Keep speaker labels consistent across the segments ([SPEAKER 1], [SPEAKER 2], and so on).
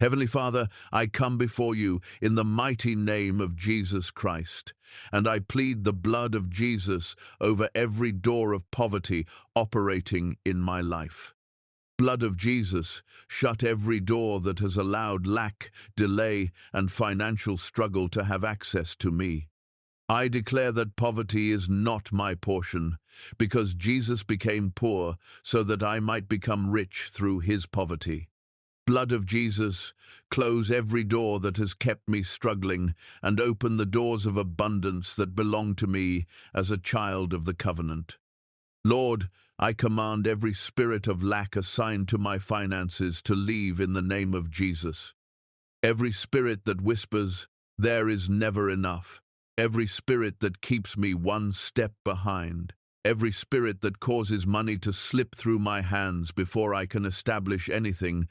[SPEAKER 1] Heavenly Father, I come before you in the mighty name of Jesus Christ, and I plead the blood of Jesus over every door of poverty operating in my life. Blood of Jesus, shut every door that has allowed lack, delay, and financial struggle to have access to me. I declare that poverty is not my portion, because Jesus became poor so that I might become rich through his poverty. Blood of Jesus, close every door that has kept me struggling and open the doors of abundance that belong to me as a child of the covenant. Lord, I command every spirit of lack assigned to my finances to leave in the name of Jesus. Every spirit that whispers, "There is never enough." Every spirit that keeps me one step behind. Every spirit that causes money to slip through my hands before I can establish anything.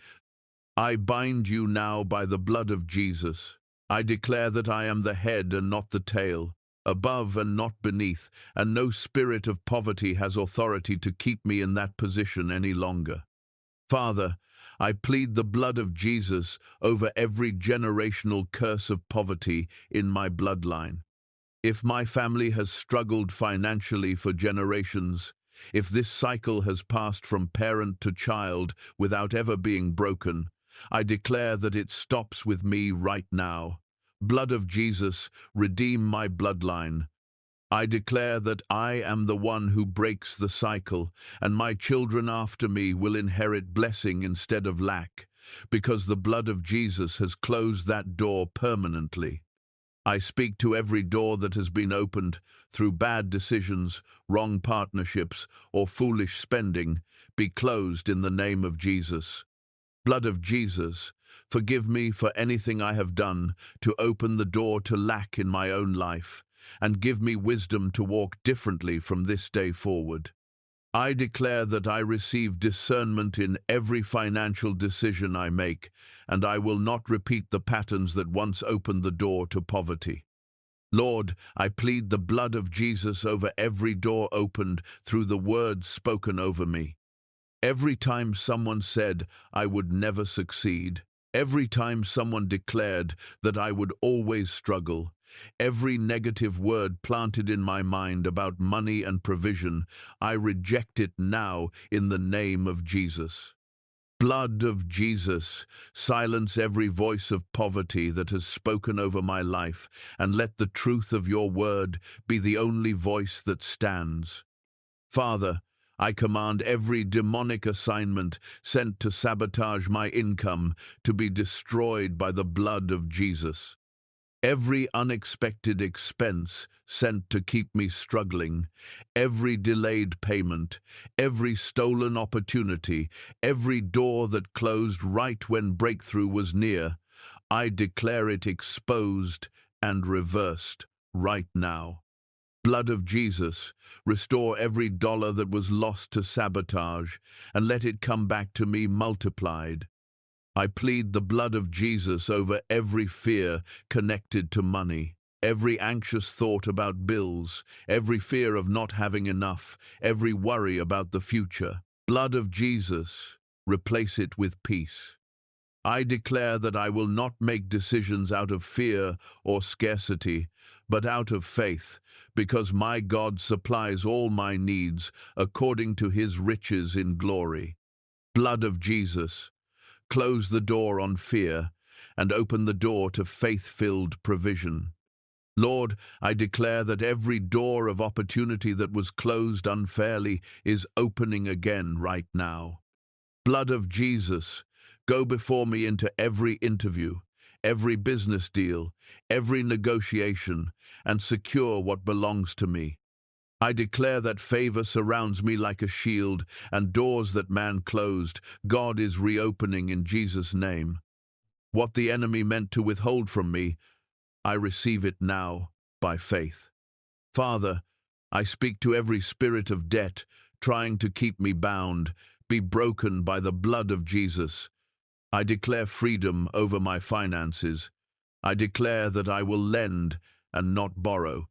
[SPEAKER 1] I bind you now by the blood of Jesus. I declare that I am the head and not the tail, above and not beneath, and no spirit of poverty has authority to keep me in that position any longer. Father, I plead the blood of Jesus over every generational curse of poverty in my bloodline. If my family has struggled financially for generations, if this cycle has passed from parent to child without ever being broken, I declare that it stops with me right now. Blood of Jesus, redeem my bloodline. I declare that I am the one who breaks the cycle, and my children after me will inherit blessing instead of lack, because the blood of Jesus has closed that door permanently. I speak to every door that has been opened through bad decisions, wrong partnerships, or foolish spending, be closed in the name of Jesus. Blood of Jesus, forgive me for anything I have done to open the door to lack in my own life, and give me wisdom to walk differently from this day forward. I declare that I receive discernment in every financial decision I make, and I will not repeat the patterns that once opened the door to poverty. Lord, I plead the blood of Jesus over every door opened through the words spoken over me. Every time someone said I would never succeed, every time someone declared that I would always struggle, every negative word planted in my mind about money and provision, I reject it now in the name of Jesus. Blood of Jesus, silence every voice of poverty that has spoken over my life, and let the truth of your word be the only voice that stands. Father, I command every demonic assignment sent to sabotage my income to be destroyed by the blood of Jesus. Every unexpected expense sent to keep me struggling, every delayed payment, every stolen opportunity, every door that closed right when breakthrough was near, I declare it exposed and reversed right now. Blood of Jesus, restore every dollar that was lost to sabotage, and let it come back to me multiplied. I plead the blood of Jesus over every fear connected to money, every anxious thought about bills, every fear of not having enough, every worry about the future. Blood of Jesus, replace it with peace. I declare that I will not make decisions out of fear or scarcity, but out of faith, because my God supplies all my needs according to his riches in glory. Blood of Jesus, close the door on fear and open the door to faith-filled provision. Lord, I declare that every door of opportunity that was closed unfairly is opening again right now. Blood of Jesus, go before me into every interview, every business deal, every negotiation, and secure what belongs to me. I declare that favor surrounds me like a shield, and doors that man closed, God is reopening in Jesus' name. What the enemy meant to withhold from me, I receive it now by faith. Father, I speak to every spirit of debt trying to keep me bound, be broken by the blood of Jesus. I declare freedom over my finances. I declare that I will lend and not borrow.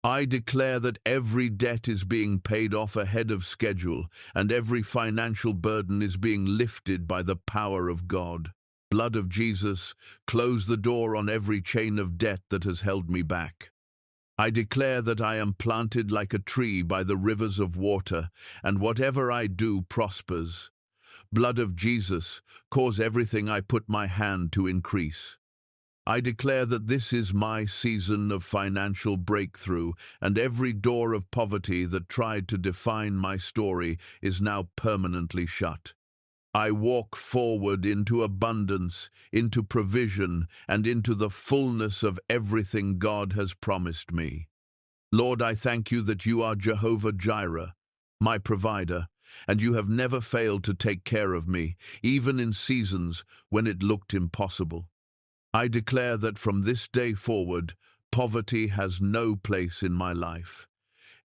[SPEAKER 1] I declare that every debt is being paid off ahead of schedule, and every financial burden is being lifted by the power of God. blood of Jesus, close the door on every chain of debt that has held me back. I declare that I am planted like a tree by the rivers of water, and whatever I do prospers. Blood of Jesus, cause everything I put my hand to increase. I declare that this is my season of financial breakthrough, and every door of poverty that tried to define my story is now permanently shut. I walk forward into abundance, into provision, and into the fullness of everything God has promised me. Lord, I thank you that you are Jehovah Jireh, my provider, and you have never failed to take care of me, even in seasons when it looked impossible. I declare that from this day forward, poverty has no place in my life.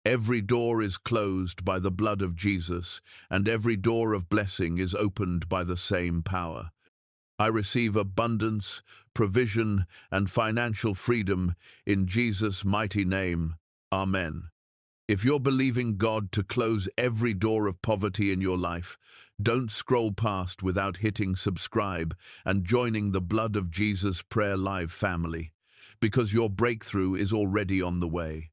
[SPEAKER 1] Every door is closed by the blood of Jesus, and every door of blessing is opened by the same power. I receive abundance, provision, and financial freedom in Jesus' mighty name. Amen. If you're believing God to close every door of poverty in your life, don't scroll past without hitting subscribe and joining the Blood of Jesus Prayer Live family, because your breakthrough is already on the way.